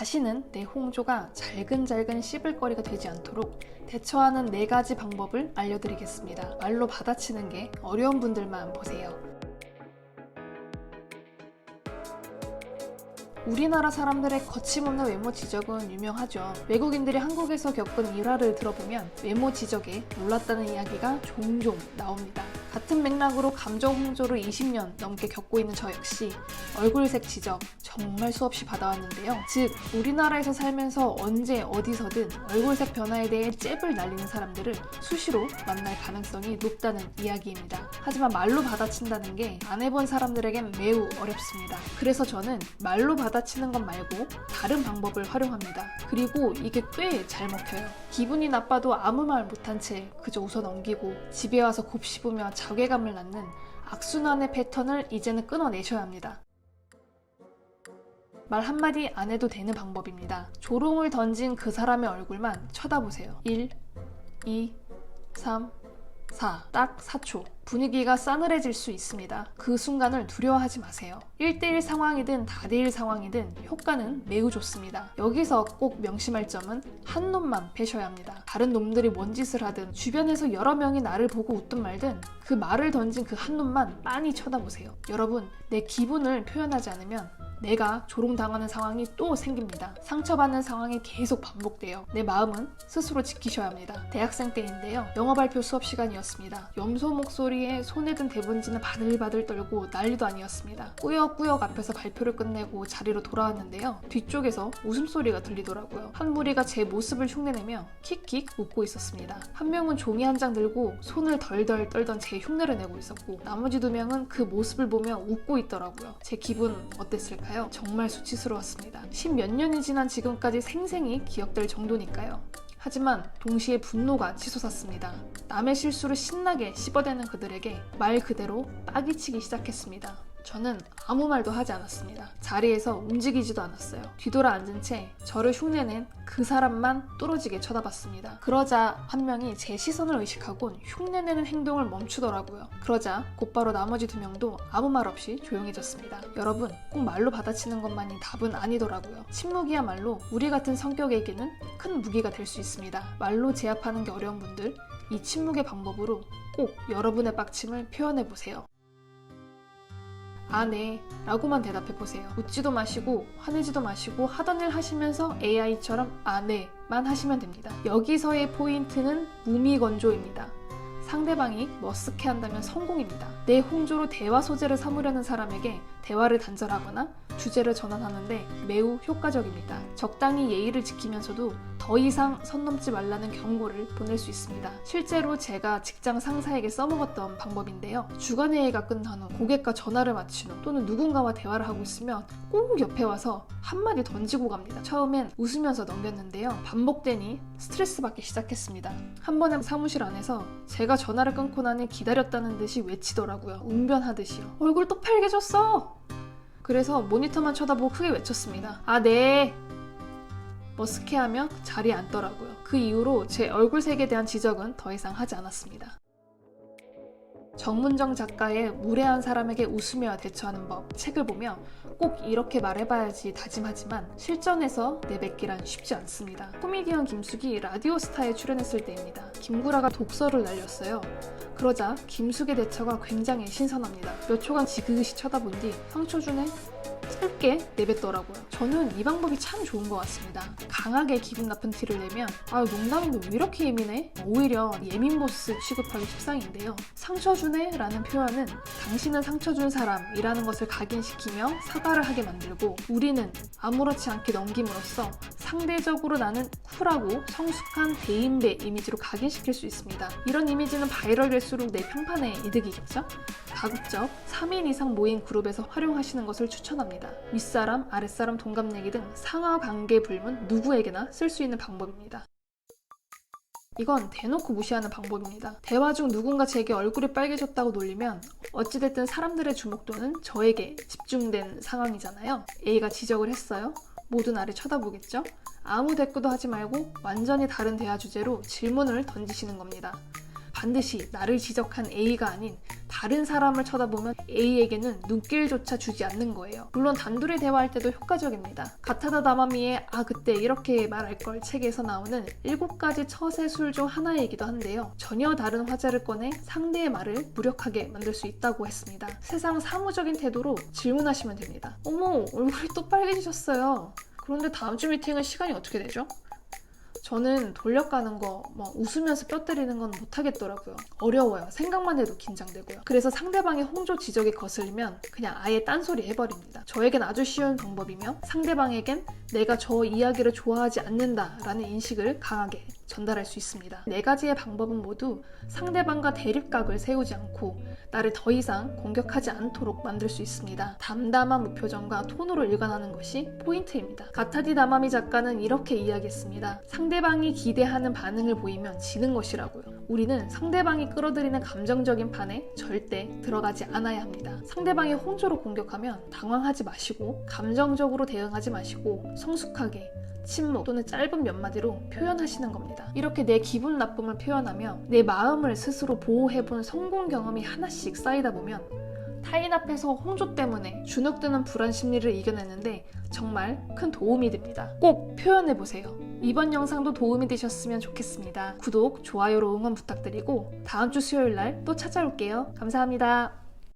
다시는 내 홍조가 잘근잘근 씹을거리가 되지 않도록 대처하는 4가지 방법을 알려드리겠습니다. 말로 받아치는 게 어려운 분들만 보세요. 우리나라 사람들의 거침없는 외모 지적은 유명하죠. 외국인들이 한국에서 겪은 일화를 들어보면 외모 지적에 놀랐다는 이야기가 종종 나옵니다. 같은 맥락으로 감정 홍조를 20년 넘게 겪고 있는 저 역시 얼굴색 지적 정말 수없이 받아왔는데요. 즉, 우리나라에서 살면서 언제 어디서든 얼굴색 변화에 대해 잽을 날리는 사람들을 수시로 만날 가능성이 높다는 이야기입니다. 하지만 말로 받아친다는 게 안 해본 사람들에겐 매우 어렵습니다. 그래서 저는 말로 받아치는 것 말고 다른 방법을 활용합니다. 그리고 이게 꽤 잘 먹혀요. 기분이 나빠도 아무 말 못한 채 그저 웃어 넘기고 집에 와서 곱씹으며 자괴감을 낳는 악순환의 패턴을 이제는 끊어내셔야 합니다. 말 한마디 안 해도 되는 방법입니다. 조롱을 던진 그 사람의 얼굴만 쳐다보세요. 1, 2, 3, 4. 딱 4초. 분위기가 싸늘해질 수 있습니다. 그 순간을 두려워하지 마세요. 1대1 상황이든 다대1 상황이든 효과는 매우 좋습니다. 여기서 꼭 명심할 점은 한 놈만 패셔야 합니다. 다른 놈들이 뭔 짓을 하든 주변에서 여러 명이 나를 보고 웃든 말든 그 말을 던진 그 한 놈만 빤히 쳐다보세요. 여러분, 내 기분을 표현하지 않으면 내가 조롱당하는 상황이 또 생깁니다. 상처받는 상황이 계속 반복돼요. 내 마음은 스스로 지키셔야 합니다. 대학생 때인데요. 영어 발표 수업 시간이었습니다. 염소 목소리에 손에 든 대본지는 바들바들 떨고 난리도 아니었습니다. 꾸역꾸역 앞에서 발표를 끝내고 자리로 돌아왔는데요. 뒤쪽에서 웃음소리가 들리더라고요. 한 무리가 제 모습을 흉내내며 킥킥 웃고 있었습니다. 한 명은 종이 한 장 들고 손을 덜덜 떨던 제 흉내를 내고 있었고 나머지 2명은 그 모습을 보며 웃고 있더라고요. 제 기분 어땠을까요? 정말 수치스러웠습니다. 10몇 년이 지난 지금까지 생생히 기억될 정도니까요. 하지만 동시에 분노가 치솟았습니다. 남의 실수를 신나게 씹어대는 그들에게 말 그대로 빠기치기 시작했습니다. 저는 아무 말도 하지 않았습니다. 자리에서 움직이지도 않았어요. 뒤돌아 앉은 채 저를 흉내낸 그 사람만 뚫어지게 쳐다봤습니다. 그러자 한 명이 제 시선을 의식하곤 흉내내는 행동을 멈추더라고요. 그러자 곧바로 나머지 2명도 아무 말 없이 조용해졌습니다. 여러분, 꼭 말로 받아치는 것만이 답은 아니더라고요. 침묵이야말로 우리 같은 성격에게는 큰 무기가 될 수 있습니다. 말로 제압하는 게 어려운 분들, 이 침묵의 방법으로 꼭 여러분의 빡침을 표현해보세요. 아, 네 라고만 대답해보세요. 웃지도 마시고 화내지도 마시고 하던 일 하시면서 AI처럼 아, 네 만 하시면 됩니다. 여기서의 포인트는 무미건조입니다. 상대방이 머쓱해한다면 성공입니다. 내 홍조로 대화 소재를 삼으려는 사람에게 대화를 단절하거나 주제를 전환하는데 매우 효과적입니다. 적당히 예의를 지키면서도 더 이상 선 넘지 말라는 경고를 보낼 수 있습니다. 실제로 제가 직장 상사에게 써먹었던 방법인데요. 주간회의가 끝난 후 고객과 전화를 마친 후 또는 누군가와 대화를 하고 있으면 꼭 옆에 와서 한마디 던지고 갑니다. 처음엔 웃으면서 넘겼는데요. 반복되니 스트레스 받기 시작했습니다. 한 번은 사무실 안에서 제가 전화를 끊고 나니 기다렸다는 듯이 외치더라고요. 웅변하듯이요. 얼굴 또 빨개졌어! 그래서 모니터만 쳐다보고 크게 외쳤습니다. 아, 네! 머쓱해하며 자리에 앉더라고요. 그 이후로 제 얼굴색에 대한 지적은 더 이상 하지 않았습니다. 정문정 작가의 무례한 사람에게 웃으며 대처하는 법 책을 보며 꼭 이렇게 말해봐야지 다짐하지만 실전에서 내뱉기란 쉽지 않습니다. 코미디언 김숙이 라디오스타에 출연했을 때입니다. 김구라가 독서를 날렸어요. 그러자 김숙의 대처가 굉장히 신선합니다. 몇 초간 지그시 쳐다본 뒤 상처 주네? 짧게 내뱉더라고요. 저는 이 방법이 참 좋은 것 같습니다. 강하게 기분 나쁜 티를 내면 아, 농담인데 왜 이렇게 예민해? 오히려 예민 보스 취급하기 십상인데요. 상처 주네? 라는 표현은 당신은 상처 준 사람이라는 것을 각인시키며 사과를 하게 만들고 우리는 아무렇지 않게 넘김으로써 상대적으로 나는 쿨하고 성숙한 대인배 이미지로 각인시킬 수 있습니다. 이런 이미지는 바이럴 될수록 내 평판에 이득이겠죠? 가급적 3인 이상 모인 그룹에서 활용하시는 것을 추천합니다. 윗사람, 아랫사람, 동갑내기 등 상하 관계 불문 누구에게나 쓸 수 있는 방법입니다. 이건 대놓고 무시하는 방법입니다. 대화 중 누군가 제게 얼굴이 빨개졌다고 놀리면 어찌됐든 사람들의 주목도는 저에게 집중된 상황이잖아요. A가 지적을 했어요. 모두 나를 쳐다보겠죠? 아무 대꾸도 하지 말고 완전히 다른 대화 주제로 질문을 던지시는 겁니다. 반드시 나를 지적한 A가 아닌 다른 사람을 쳐다보면 A에게는 눈길조차 주지 않는 거예요. 물론 단둘이 대화할 때도 효과적입니다. 가타다 다마미의 그때 이렇게 말할 걸 책에서 나오는 7가지 처세술 중 하나이기도 한데요. 전혀 다른 화제를 꺼내 상대의 말을 무력하게 만들 수 있다고 했습니다. 세상 사무적인 태도로 질문하시면 됩니다. 어머, 얼굴이 또 빨개지셨어요. 그런데 다음 주 미팅은 시간이 어떻게 되죠? 저는 돌려가는 거, 웃으면서 뼈 때리는 건 못하겠더라고요. 어려워요. 생각만 해도 긴장되고요. 그래서 상대방의 홍조 지적이 거슬리면 그냥 아예 딴소리 해버립니다. 저에겐 아주 쉬운 방법이며 상대방에겐 내가 저 이야기를 좋아하지 않는다라는 인식을 강하게 전달할 수 있습니다. 4가지의 방법은 모두 상대방과 대립각을 세우지 않고 나를 더 이상 공격하지 않도록 만들 수 있습니다. 담담한 무표정과 톤으로 일관하는 것이 포인트입니다. 가타디 다마미 작가는 이렇게 이야기했습니다. 상대방이 기대하는 반응을 보이면 지는 것이라고요. 우리는 상대방이 끌어들이는 감정적인 판에 절대 들어가지 않아야 합니다. 상대방이 홍조로 공격하면 당황하지 마시고 감정적으로 대응하지 마시고 성숙하게 침묵 또는 짧은 몇 마디로 표현하시는 겁니다. 이렇게 내 기분 나쁨을 표현하며 내 마음을 스스로 보호해본 성공 경험이 하나씩 쌓이다 보면 타인 앞에서 홍조 때문에 주눅드는 불안 심리를 이겨내는데 정말 큰 도움이 됩니다. 꼭 표현해보세요. 이번 영상도 도움이 되셨으면 좋겠습니다. 구독, 좋아요로 응원 부탁드리고 다음 주 수요일 날 또 찾아올게요. 감사합니다.